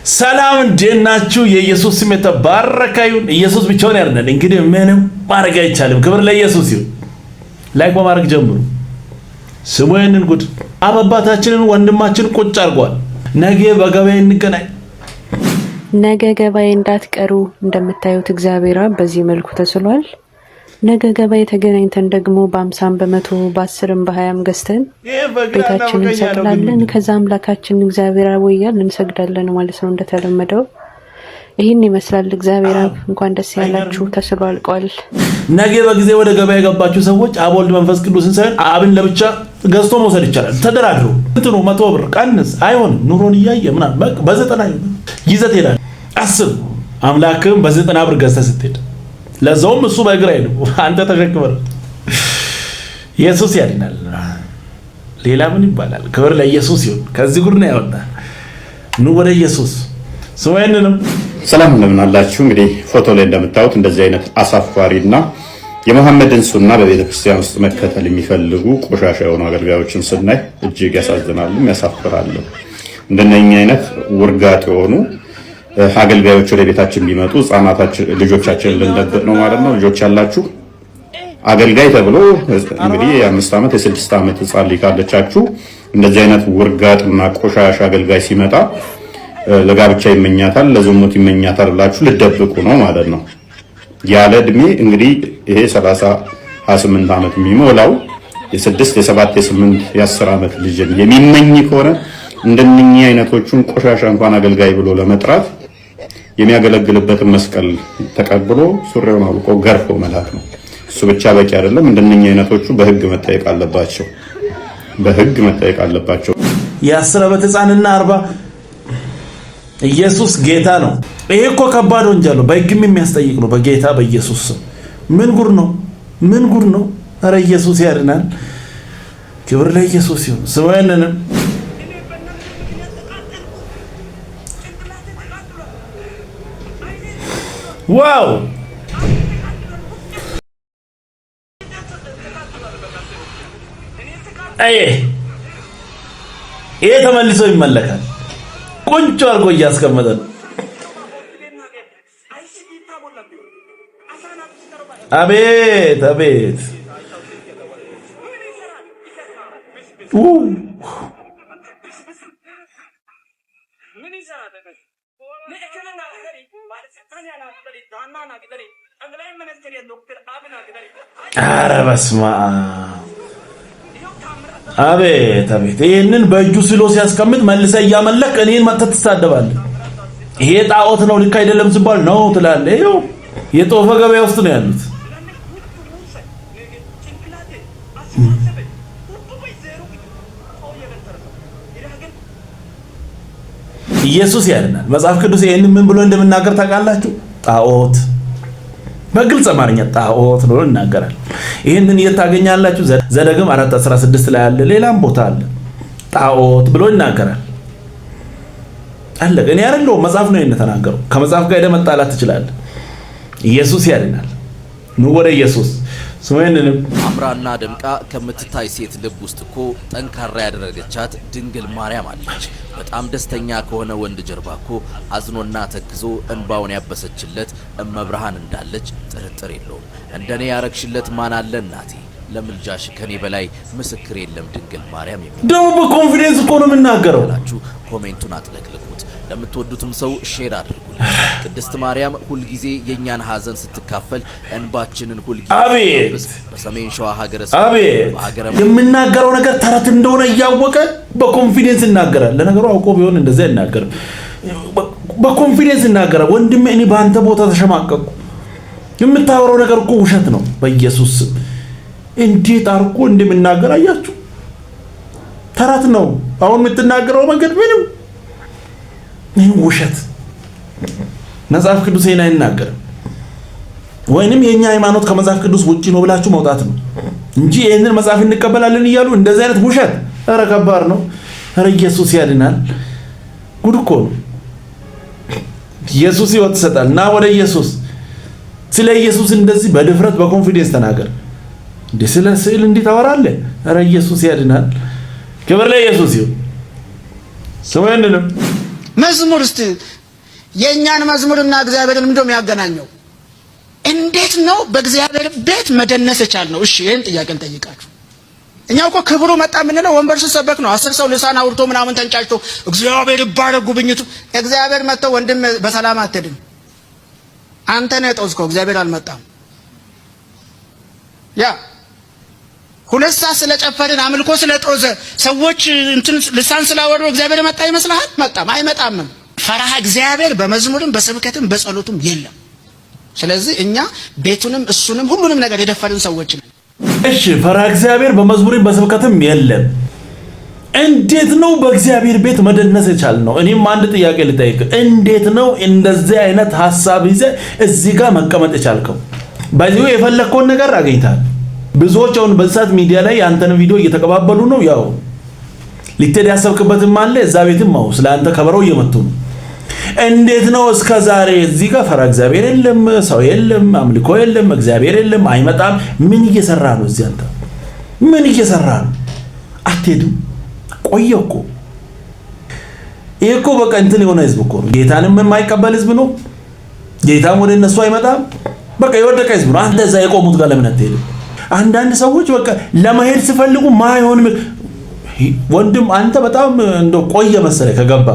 ሰላም እንደናችሁ የኢየሱስ ስም የተባረከ ይሁን። ኢየሱስ ብቻውን ያድናል። እንግዲህ ምንም ማድረግ አይቻልም። ክብር ለኢየሱስ ይሁን። ላይክ በማድረግ ጀምሩ። ስሙ ይህንን ጉድ አባታችንን ወንድማችን ቁጭ አድርጓል። ነገ በገበያ እንገናኝ። ነገ ገበያ እንዳትቀሩ። እንደምታዩት እግዚአብሔር በዚህ መልኩ ተስሏል። ነገ ገበያ ተገናኝተን ደግሞ በ50 በመቶ በ10 በ20 ገዝተን ቤታችንን እንሰቅላለን። ከዛ አምላካችን እግዚአብሔር ወያል እንሰግዳለን ማለት ነው። እንደተለመደው ይህን ይመስላል። እግዚአብሔር እንኳን ደስ ያላችሁ። ተስሎ አልቋል። ነገ በጊዜ ወደ ገበያ የገባችሁ ሰዎች አብ ወልድ መንፈስ ቅዱስን ሳይሆን አብን ለብቻ ገዝቶ መውሰድ ይቻላል። ተደራድሩ። እንትኑ 100 ብር ቀንስ አይሆን ኑሮን እያየ ምናምን በ90 ይዘት ይላል። አስብ አምላክም በ90 ብር ገዝተህ ስትሄድ ለዛውም እሱ በእግር አይደለም አንተ ተሸክመህ። ኢየሱስ ያድናል። ሌላ ምን ይባላል? ክብር ለኢየሱስ ይሁን። ከዚህ ጉድ ነው ያወጣ። ኑ ወደ ኢየሱስ ስወይንንም ሰላም እንደምን አላችሁ? እንግዲህ ፎቶ ላይ እንደምታዩት እንደዚህ አይነት አሳፋሪና የመሐመድን ሱና በቤተ ክርስቲያን ውስጥ መከተል የሚፈልጉ ቆሻሻ የሆኑ አገልጋዮችን ስናይ እጅግ ያሳዝናሉ፣ ያሳፍራሉ። እንደነኛ አይነት ውርጋጥ የሆኑ አገልጋዮች ወደ ቤታችን ቢመጡ ህፃናታችን ልጆቻችንን ልንደብቅ ነው ማለት ነው። ልጆች ያላችሁ አገልጋይ ተብሎ እንግዲህ የ5 ዓመት የ6 ዓመት ህፃን ልጅ ካለቻችሁ እንደዚህ አይነት ውርጋጥና ቆሻሻ አገልጋይ ሲመጣ ለጋብቻ ይመኛታል፣ ለዝሙት ይመኛታል ብላችሁ ልደብቁ ነው ማለት ነው። ያለ እድሜ እንግዲህ ይሄ 30 28 ዓመት የሚሞላው የ6 የ7 የ8 የ10 ዓመት ልጅን የሚመኝ ከሆነ እንደነኚህ አይነቶቹን ቆሻሻ እንኳን አገልጋይ ብሎ ለመጥራት የሚያገለግልበትን መስቀል ተቀብሎ ሱሪውን አውልቆ ገርፎ መላክ ነው። እሱ ብቻ በቂ አይደለም። እንደነኚህ አይነቶቹ በህግ መጠየቅ አለባቸው፣ በህግ መጠየቅ አለባቸው። የ10 ዓመት ህፃንና 40 ኢየሱስ ጌታ ነው። ይሄ እኮ ከባድ ወንጀል ነው፣ በህግም የሚያስጠይቅ ነው። በጌታ በኢየሱስ ስም ምን ጉድ ነው? ምን ጉድ ነው? ኧረ ኢየሱስ ያድናል። ክብር ለኢየሱስ ይሁን። ስወይንንም ዋው ይሄ ተመልሶ ይመለካል። ቁንጮ አድርጎ እያስቀመጠ ነው። አቤት አቤት ኧረ በስመ አብ አቤት አቤት። ይሄንን በእጁ ስሎ ሲያስቀምጥ መልሰህ እያመለክ እኔን መተህ ትሳደባለህ። ይሄ ጣዖት ነው ልክ አይደለም ሲባል ነው ትላለህ። ይኸው የጦፈ ገበያ ውስጥ ነው ያሉት። ኢየሱስ ያድናል። መጽሐፍ ቅዱስ ይሄንን ምን ብሎ እንደምናገር ታውቃላችሁ? ጣዖት፣ በግልጽ አማርኛ ጣዖት ነው ይናገራል። ይሄንን እየታገኛላችሁ ዘዳግም 4:16 ላይ አለ፣ ሌላም ቦታ አለ። ጣዖት ብሎ ይናገራል። አለ እኔ አይደለሁም መጽሐፍ ነው የተናገረው። ከመጽሐፍ ጋር መጣላት ትችላለህ። ኢየሱስ ያድናል። ኑ ወደ ኢየሱስ ስሙኝንም አምራና ደምቃ ከምትታይ ሴት ልብ ውስጥ እኮ ጠንካራ ያደረገቻት ድንግል ማርያም አለች። በጣም ደስተኛ ከሆነ ወንድ ጀርባ እኮ አዝኖና ተክዞ እንባውን ያበሰችለት እመብርሃን እንዳለች ጥርጥር የለውም። እንደኔ ያረግሽለት ማን አለ እናቴ? ለምልጃሽ ከኔ በላይ ምስክር የለም ድንግል ማርያም የሚል ደግሞ በኮንፊደንስ እኮ ነው የምናገረው። ኮሜንቱን አጥለቅልቁት። ለምትወዱትም ሰው ሼር አድርጉልኝ። ቅድስት ማርያም ሁል ጊዜ የኛን ሐዘን ስትካፈል እንባችንን ሁል ጊዜ አቤት በሰሜን ሸዋ ሀገረ የምናገረው ነገር ተረት እንደሆነ እያወቀ በኮንፊደንስ ይናገራል። ለነገሩ አውቆ ቢሆን እንደዛ ይናገራል። በኮንፊደንስ ይናገራል። ወንድሜ እኔ በአንተ ቦታ ተሸማቀቅኩ። የምታወራው ነገር እኮ ውሸት ነው። በኢየሱስ ስም እንዴት አርቆ እንደምናገር አያችሁ? ተረት ነው። አሁን የምትናገረው መንገድ ምንም ውሸት። መጽሐፍ ቅዱስ ይሄን አይናገርም። ወይንም የኛ ሃይማኖት ከመጽሐፍ ቅዱስ ውጪ ነው ብላችሁ መውጣት ነው እንጂ ይሄንን መጽሐፍ እንቀበላለን እያሉ እንደዚህ አይነት ውሸት። ኧረ ከባድ ነው። ኧረ ኢየሱስ ያድናል። ጉድ እኮ ነው። ኢየሱስ ሕይወት ይሰጣል። ና ወደ ኢየሱስ። ስለ ኢየሱስ እንደዚህ በድፍረት በኮንፊደንስ ተናገር። እንደ ስለ ስዕል እንዴት ታወራለህ? ኧረ ኢየሱስ ያድናል። ክብር ለኢየሱስ ይሁን። ስሙኝንም መዝሙር እስቲ የኛን መዝሙርና እግዚአብሔርን ምንድነው የሚያገናኘው? እንዴት ነው በእግዚአብሔር ቤት መደነስ የቻልነው? እሺ ይሄን ጥያቄ እንጠይቃችሁ። እኛው እኮ ክብሩ መጣ ምንለው ወንበር ሲሰበክ ነው። 10 ሰው ልሳን አውርቶ ምናምን ተንጫጭቶ እግዚአብሔር ይባረክ ጉብኝቱ። እግዚአብሔር መጥቶ ወንድም በሰላም አትድን። አንተ ነህ የጦዝከው፣ እግዚአብሔር አልመጣም። ያ 2 ሰዓት ስለጨፈርን አምልኮ ስለጦዘ ሰዎች እንትን ልሳን ስላወሩ እግዚአብሔር መጣ ይመስልሃል? መጣም አይመጣም። ፈራህ እግዚአብሔር በመዝሙርም በስብከትም በጸሎትም የለም። ስለዚህ እኛ ቤቱንም እሱንም ሁሉንም ነገር የደፈርን ሰዎች ነን። እሺ ፈራህ እግዚአብሔር በመዝሙርም በስብከትም የለም። እንዴት ነው በእግዚአብሔር ቤት መደነስ የቻልነው? እኔም አንድ ጥያቄ ልጠይቅ። እንዴት ነው እንደዚህ አይነት ሐሳብ ይዘህ እዚህ ጋር መቀመጥ የቻልከው? ባይዘው የፈለከውን ነገር አገኝታል። ብዙዎች አሁን በዛት ሚዲያ ላይ አንተን ቪዲዮ እየተቀባበሉ ነው። ያው ሊተድ ያሰብክበትም አለ እዛ ቤትም ነው ስለአንተ ከበረው እየመጡ ነው። እንዴት ነው እስከ ዛሬ እዚህ ጋር ፈራ እግዚአብሔር የለም፣ ሰው የለም፣ አምልኮ የለም፣ እግዚአብሔር የለም፣ አይመጣም። ምን እየሰራ ነው እዚህ አንተ? ምን እየሰራ ነው? አትሄድም? ቆየኮ ይሄ እኮ በቃ እንትን የሆነ ህዝብ እኮ ነው። ጌታንም የማይቀበል ህዝብ ነው። ጌታም ወደ እነሱ አይመጣም። በቃ የወደቀ ህዝብ ነው። አንተ እዛ የቆሙት ጋር ለምን አትሄድም? አንዳንድ ሰዎች በቃ ለመሄድ ሲፈልጉ ማይሆን ወንድም አንተ በጣም እንደው ቆየ መሰለኝ ከገባ።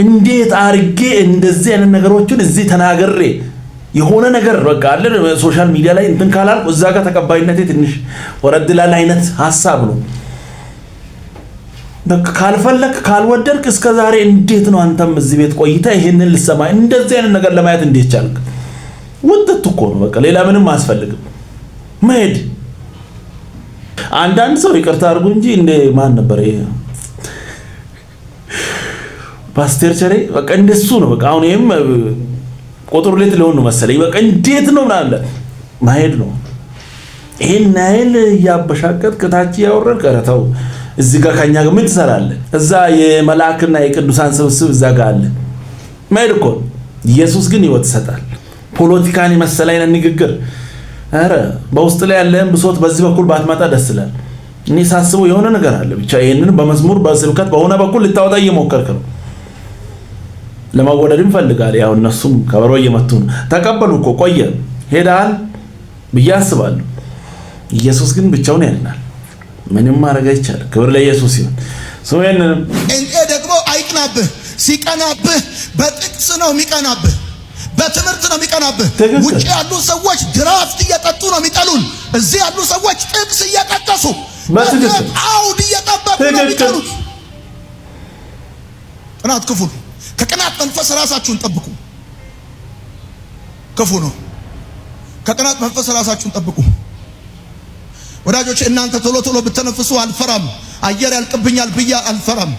እንዴት አርጌ እንደዚህ አይነት ነገሮችን እዚህ ተናገሬ የሆነ ነገር በቃ አለ ሶሻል ሚዲያ ላይ እንትን ካላልኩ እዛ ጋር ተቀባይነቴ ትንሽ ወረድ ላለ አይነት ሐሳብ ነው። በቃ ካልፈለክ ካልወደድክ እስከ ዛሬ እንዴት ነው አንተም እዚህ ቤት ቆይታ ይሄንን ልሰማ እንደዚህ አይነት ነገር ለማየት እንዴት ቻልክ? ውጥት እኮ ነው በቃ ሌላ ምንም አያስፈልግም። መሄድ አንዳንድ ሰው ይቅርታ አድርጉ እንጂ እንደ ማን ነበር ይሄ ፓስተር ቸሬ በቃ እንደሱ ነው። በቃ አሁን ይሄም ቁጥር ሁለት ሊሆን ነው መሰለኝ። በቃ እንዴት ነው ማለት መሄድ ነው። ይሄን ናይል ያበሻቀጥ ከታች ያወረድ ቀረተው እዚህ ጋር ከኛ ጋር ምን ትሰራለህ? እዛ የመላእክና የቅዱሳን ስብስብ እዛ ጋር አለ። መሄድ እኮ ኢየሱስ ግን ሕይወት ይሰጣል። ፖለቲካን የመሰለ አይነት ንግግር አረ በውስጥ ላይ ያለን ብሶት በዚህ በኩል ባትመጣ ደስ ይላል። እኔ ሳስበው የሆነ ነገር አለ። ብቻ ይሄንን በመዝሙር በስብከት በሆነ በኩል ልታወጣ እየሞከርክ ነው። ለማወደድም ፈልጋል። ያው እነሱም ከበሮ እየመቱ ነው። ተቀበሉ እኮ ቆየ ሄዳል ብዬ አስባለሁ። ኢየሱስ ግን ብቻውን ያድናል። ምንም ማድረግ አይቻልም። ክብር ለኢየሱስ ይሁን። ሶየንም እንዴ ደግሞ አይቅናብህ። ሲቀናብህ በጥቅስ ነው የሚቀናብህ፣ በትምህርት ነው የሚቀናብህ። ውጭ ያሉ ሰዎች ድራፍት እየጠጡ ነው የሚጠሉን። እዚህ ያሉ ሰዎች ጥቅስ እየጠቀሱ አውድ እየጠበቁ ነው የሚጠሉት። ቅናት ክፉ ነው። ከቅናት መንፈስ ራሳችሁን ጠብቁ። ክፉ ነው። ከቅናት መንፈስ ራሳችሁን ጠብቁ። ወዳጆች እናንተ ቶሎ ቶሎ ብትነፍሱ አልፈራም። አየር ያልቅብኛል ብያ አልፈራም።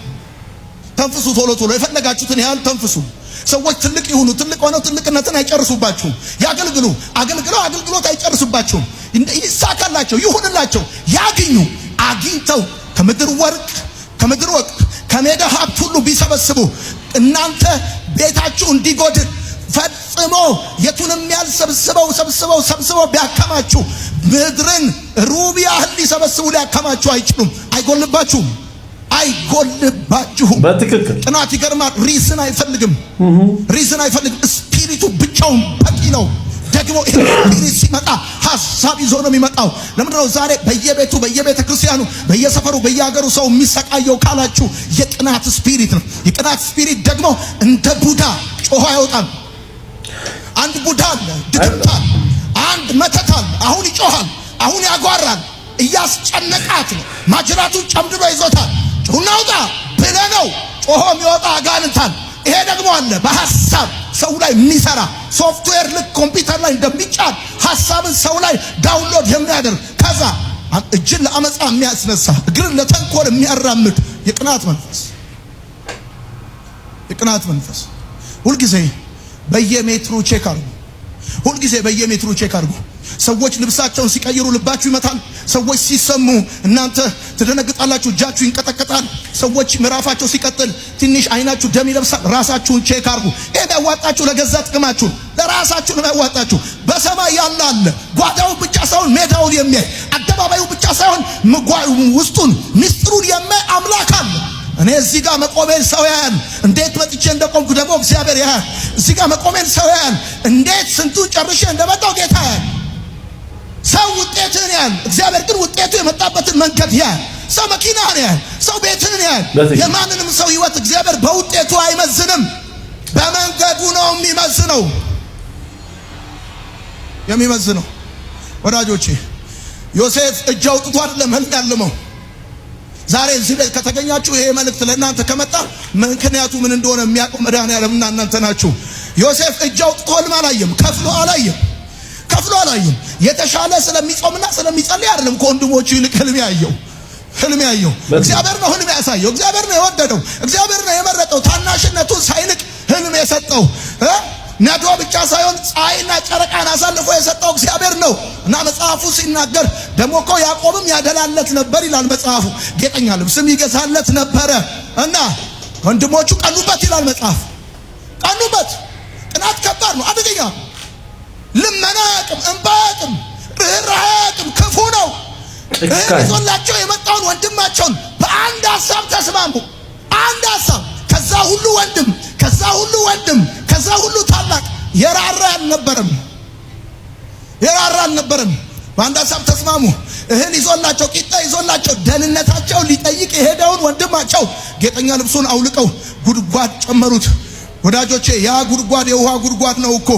ተንፍሱ ቶሎ ቶሎ የፈለጋችሁትን ያህል ተንፍሱ። ሰዎች ትልቅ ይሁኑ፣ ትልቅ ሆነው ትልቅነትን አይጨርሱባችሁም። ያገልግሉ፣ አገልግለው አገልግሎት አይጨርሱባችሁም። ይሳካላቸው፣ ይሁንላቸው፣ ያግኙ። አግኝተው ከምድር ወርቅ ከምድር ወርቅ ከሜዳ ሀብት ሁሉ ቢሰበስቡ እናንተ ቤታችሁ እንዲጎድል ፈጽሞ የቱንም ያህል ሰብስበው ቢያከማችሁ ምድርን ሩብ ያህል ሊሰበስቡ ሊያከማችሁ አይችሉም። አይጎልባችሁም። በትክክል ቅናት ይገርማል። ሪዝን አይፈልግም። ስፒሪቱ ብቻውን በቂ ነው። ደግሞ ስፒሪት ሲመጣ ሐሳብ ይዞ ነው የሚመጣው። ለምንድን ነው ዛሬ በየቤቱ በየቤተ ክርስቲያኑ በየሰፈሩ በየሀገሩ ሰው የሚሰቃየው ካላችሁ የቅናት ስፒሪት ነው። የቅናት ስፒሪት ደግሞ እንደ ቡዳ ጮሆ አይወጣም። አንድ ቡዳ አለ፣ ድግምታል፣ አንድ መተታል። አሁን ይጮሃል፣ አሁን ያጓራል። እያስጨነቃት ነው። ማጅራቱን ጨምድዶ ይዞታል። ጩኸና ውጣ ብለ ነው ጮሆ የሚወጣ አጋንንታል። ይሄ ደግሞ አለ በሐሳብ ሰው ላይ የሚሰራ ሶፍትዌር፣ ልክ ኮምፒውተር ላይ እንደሚጫን ሐሳብን ሰው ላይ ዳውንሎድ የሚያደርግ ከዛ እጅን ለአመፃ የሚያስነሳ እግርን ለተንኮል የሚያራምድ የቅናት መንፈስ ሁልጊዜ በየሜትሩ ቼክ አድርጉ። ሁልጊዜ በየሜትሩ ቼክ አድርጉ። ሰዎች ልብሳቸውን ሲቀይሩ ልባችሁ ይመታል። ሰዎች ሲሰሙ እናንተ ትደነግጣላችሁ፣ እጃችሁ ይንቀጠቀጣል። ሰዎች ምዕራፋቸው ሲቀጥል ትንሽ አይናችሁ ደም ይለብሳል። ራሳችሁን ቼክ አድርጉ። ይሄ ያዋጣችሁ ለገዛ ጥቅማችሁ ለራሳችሁ ነው ያዋጣችሁ። በሰማይ ያለ አለ። ጓዳው ብቻ ሳይሆን ሜዳውን የሚያይ አደባባዩ ብቻ ሳይሆን ውስጡን ምስጢሩን የሚያይ አምላክ አለ። እኔ እዚህ ጋር መቆሜን ሰው ያያል። እንዴት መጥቼ እንደቆምኩ ደግሞ እግዚአብሔር ያያል። እዚህ ጋር መቆሜን ሰው ያያል። እንዴት ስንቱን ጨርሼ እንደመጣው ጌታ ያያል። ሰው ውጤትን ያያል። እግዚአብሔር ግን ውጤቱ የመጣበትን መንገድ ያያል። ሰው መኪናህን ያያል። ሰው ቤትህን ያያል። የማንንም ሰው ህይወት እግዚአብሔር በውጤቱ አይመዝንም፣ በመንገዱ ነው የሚመዝነው። ወዳጆቼ ዮሴፍ እጅ አውጥቶ አይደለም ህልም ያለመው። ዛሬ እዚህ ቤት ከተገኛችሁ ይሄ መልእክት ለእናንተ ከመጣ ምክንያቱ ምን እንደሆነ የሚያውቀው መድኃኒዓለምና እናንተ ናችሁ። ዮሴፍ እጅ አውጥቶ ህልም አላየም፣ ከፍሎ አላየም። የተሻለ ስለሚጾምና ስለሚጸልይ አይደለም ከወንድሞቹ ይልቅ ህልም ያየው። እግዚአብሔር ነው ህልም ያሳየው። እግዚአብሔር ነው የወደደው። እግዚአብሔር ነው የመረጠው። ታናሽነቱን ሳይንቅ ህልም የሰጠው ነዶ ብቻ ሳይሆን ፀሐይና ጨረቃን አሳልፎ የሰጠው እግዚአብሔር ነው። እና መጽሐፉ ሲናገር ደግሞ እኮ ያዕቆብም ያደላለት ነበር ይላል መጽሐፉ። ጌጠኛ ልብስም ይገዛለት ነበረ እና ወንድሞቹ ቀኑበት ይላል መጽሐፍ። ቀኑበት። ቅናት ከባድ ነው፣ አደገኛ። ልመና አያውቅም፣ እንባ አያውቅም፣ ርኅራኄ አያውቅም፣ ክፉ ነው። ይዞላቸው የመጣውን ወንድማቸውን በአንድ ሀሳብ ተስማሙ። አንድ ሀሳብ። ከዛ ሁሉ ወንድም፣ ከዛ ሁሉ ታላቅ የራራ አልነበረም። በአንድ ሀሳብ ተስማሙ። እህል ይዞላቸው፣ ቂጣ ይዞላቸው፣ ደህንነታቸው ሊጠይቅ የሄደውን ወንድማቸው ጌጠኛ ልብሱን አውልቀው ጉድጓድ ጨመሩት። ወዳጆቼ ያ ጉድጓድ የውሃ ጉድጓድ ነው እኮ።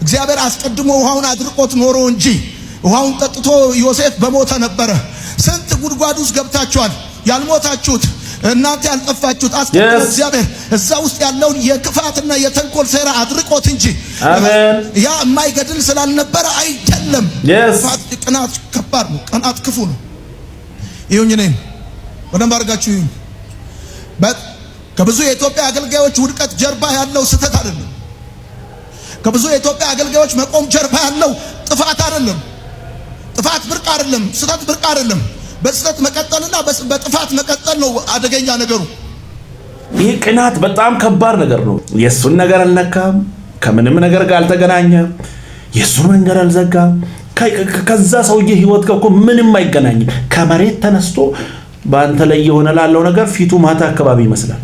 እግዚአብሔር አስቀድሞ ውሃውን አድርቆት ኖሮ እንጂ ውሃውን ጠጥቶ ዮሴፍ በሞተ ነበረ። ስንት ጉድጓድ ውስጥ ገብታችኋል ያልሞታችሁት እናንተ ያልጠፋችሁት። አስቀድሞ እግዚአብሔር እዛ ውስጥ ያለውን የክፋትና የተንኮል ሴራ አድርቆት እንጂ ያ የማይገድል ስላልነበረ አይደለም። ቅናት ከባድ ነው። ቅናት ክፉ ነው። ይሁን እኔን በደንብ አድርጋችሁ ይሁን። ከብዙ የኢትዮጵያ አገልጋዮች ውድቀት ጀርባ ያለው ስህተት አይደለም። ከብዙ የኢትዮጵያ አገልጋዮች መቆም ጀርባ ያለው ጥፋት አይደለም። ጥፋት ብርቅ አይደለም። ስህተት ብርቅ አይደለም። በስህተት መቀጠልና በጥፋት መቀጠል ነው አደገኛ ነገሩ። ይህ ቅናት በጣም ከባድ ነገር ነው። የሱን ነገር አልነካም፣ ከምንም ነገር ጋር አልተገናኘም፣ የሱን መንገድ አልዘጋም። ከዛ ሰውዬ ህይወት ጋር እኮ ምንም አይገናኝም። ከመሬት ተነስቶ በአንተ ላይ የሆነ ላለው ነገር ፊቱ ማታ አካባቢ ይመስላል።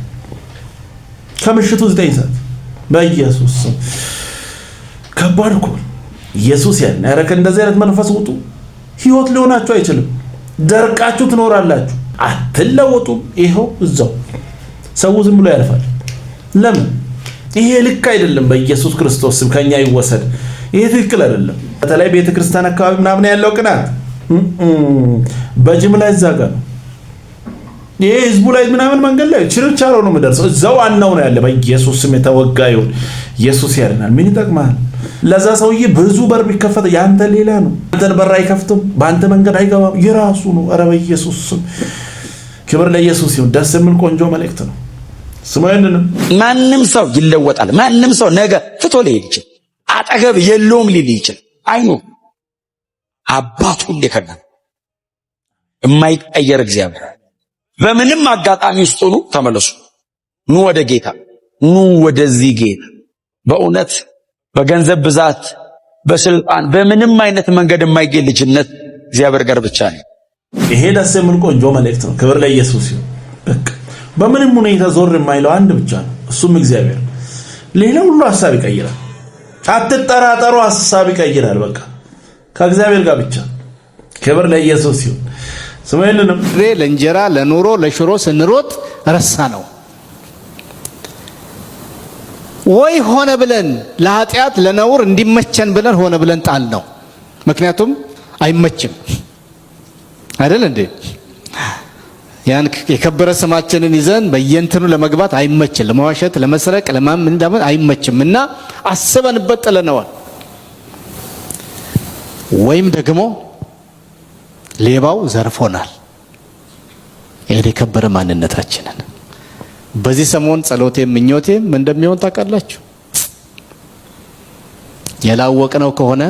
ከምሽቱ 9 ሰዓት በኢየሱስ ስም ከባድ እኮ ኢየሱስ ያን ያረከ እንደዚህ አይነት መንፈስ ውጡ። ህይወት ሊሆናችሁ አይችልም። ደርቃችሁ ትኖራላችሁ፣ አትለወጡም። ይሄው እዛው ሰው ዝም ብሎ ያልፋል። ለምን? ይሄ ልክ አይደለም። በኢየሱስ ክርስቶስ ስም ከኛ ይወሰድ። ይሄ ትክክል አይደለም። በተለይ ቤተክርስቲያን አካባቢ ምናምን ያለው ቅናት በጅምላ ይዛጋ ነው። ይሄ ህዝቡ ላይ ምናምን መንገድ ላይ ችርቻሮ ነው የምደርሰው። እዛው ዋናው ነው ያለ። በኢየሱስ ስም የተወጋ ይሁን። ኢየሱስ ያድናል። ምን ይጠቅማል? ለዛ ሰውዬ ብዙ በር ቢከፈት ያንተ ሌላ ነው። አንተን በር አይከፍትም፣ በአንተ መንገድ አይገባም፣ የራሱ ነው። ኧረ በኢየሱስ ስም ክብር ለኢየሱስ ይሁን። ደስ የሚል ቆንጆ መልእክት ነው። ስሙኝንም ማንም ሰው ይለወጣል። ማንም ሰው ነገ ፍቶ ሊሄድ ይችላል። አጠገብ የለውም ሊል ይችላል። አይኑ አባቱ እንደከና የማይቀየር እግዚአብሔር። በምንም አጋጣሚ ውስጥ ሆኑ ተመለሱ። ኑ ወደ ጌታ፣ ኑ ወደዚህ ጌታ። በእውነት በገንዘብ ብዛት፣ በስልጣን፣ በምንም አይነት መንገድ የማይገኝ ልጅነት እግዚአብሔር ጋር ብቻ ነው። ይሄ ደስ የሚል ቆንጆ መልእክት ነው። ክብር ለኢየሱስ ይሁን። በቃ በምንም ሁኔታ ዞር የማይለው አንድ ብቻ ነው፣ እሱም እግዚአብሔር። ሌላው ሁሉ ሐሳብ ይቀይራል። አትጠራጠሩ፣ ሐሳብ ይቀይራል። በቃ ከእግዚአብሔር ጋር ብቻ። ክብር ለኢየሱስ ይሁን። ስሙኝንም ለእንጀራ ለኑሮ ለሽሮ ስንሮጥ ረሳ ነው ወይ ሆነ ብለን ለኃጢአት ለነውር እንዲመቸን ብለን ሆነ ብለን ጣል ነው። ምክንያቱም አይመችም አይደል እንዴ? ያን የከበረ ስማችንን ይዘን በየእንትኑ ለመግባት አይመችም። ለመዋሸት፣ ለመስረቅ፣ ለማምን አይመችምና አስበንበት ጥለነዋል። ወይም ደግሞ ሌባው ዘርፎናል ይሄ የከበረ ማንነታችንን። በዚህ ሰሞን ጸሎቴም ምኞቴም እንደሚሆን ታውቃላችሁ። ያላወቅነው ከሆነ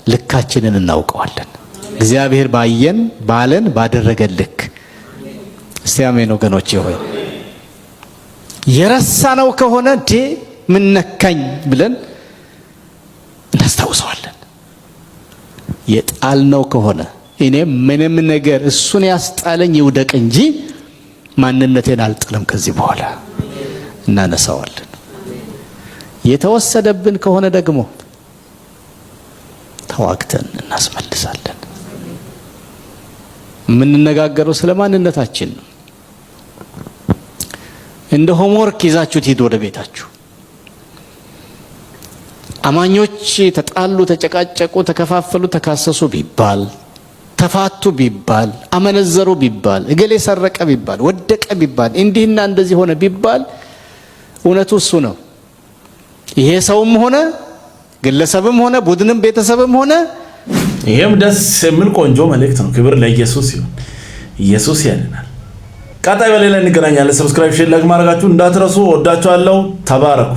ልካችንን እናውቀዋለን። እግዚአብሔር ባየን ባለን ባደረገን ልክ። እስቲ አሜን ወገኖቼ ሆይ። የረሳነው ከሆነ ምን ነካኝ ብለን እናስታውሰዋለን። የጣልነው ከሆነ እኔ ምንም ነገር እሱን ያስጣለኝ ይውደቅ እንጂ ማንነቴን አልጥልም። ከዚህ በኋላ እናነሳዋለን። የተወሰደብን ከሆነ ደግሞ ተዋግተን እናስመልሳለን። የምንነጋገረው ስለ ማንነታችን ነው። እንደ ሆምወርክ ይዛችሁት ሂዱ ወደ ቤታችሁ። አማኞች ተጣሉ፣ ተጨቃጨቁ፣ ተከፋፈሉ፣ ተካሰሱ ቢባል፣ ተፋቱ ቢባል፣ አመነዘሩ ቢባል፣ እገሌ ሰረቀ ቢባል፣ ወደቀ ቢባል፣ እንዲህና እንደዚህ ሆነ ቢባል እውነቱ እሱ ነው። ይሄ ሰውም ሆነ ግለሰብም ሆነ ቡድንም ቤተሰብም ሆነ ይሄም ደስ የሚል ቆንጆ መልእክት ነው። ክብር ለኢየሱስ ይሁን። ኢየሱስ ያድናል። ቀጣይ በሌላ እንገናኛለን። ሰብስክራይብ፣ ሼር፣ ላይክ ማድረጋችሁ እንዳትረሱ። ወዳችኋለሁ። ተባረኩ።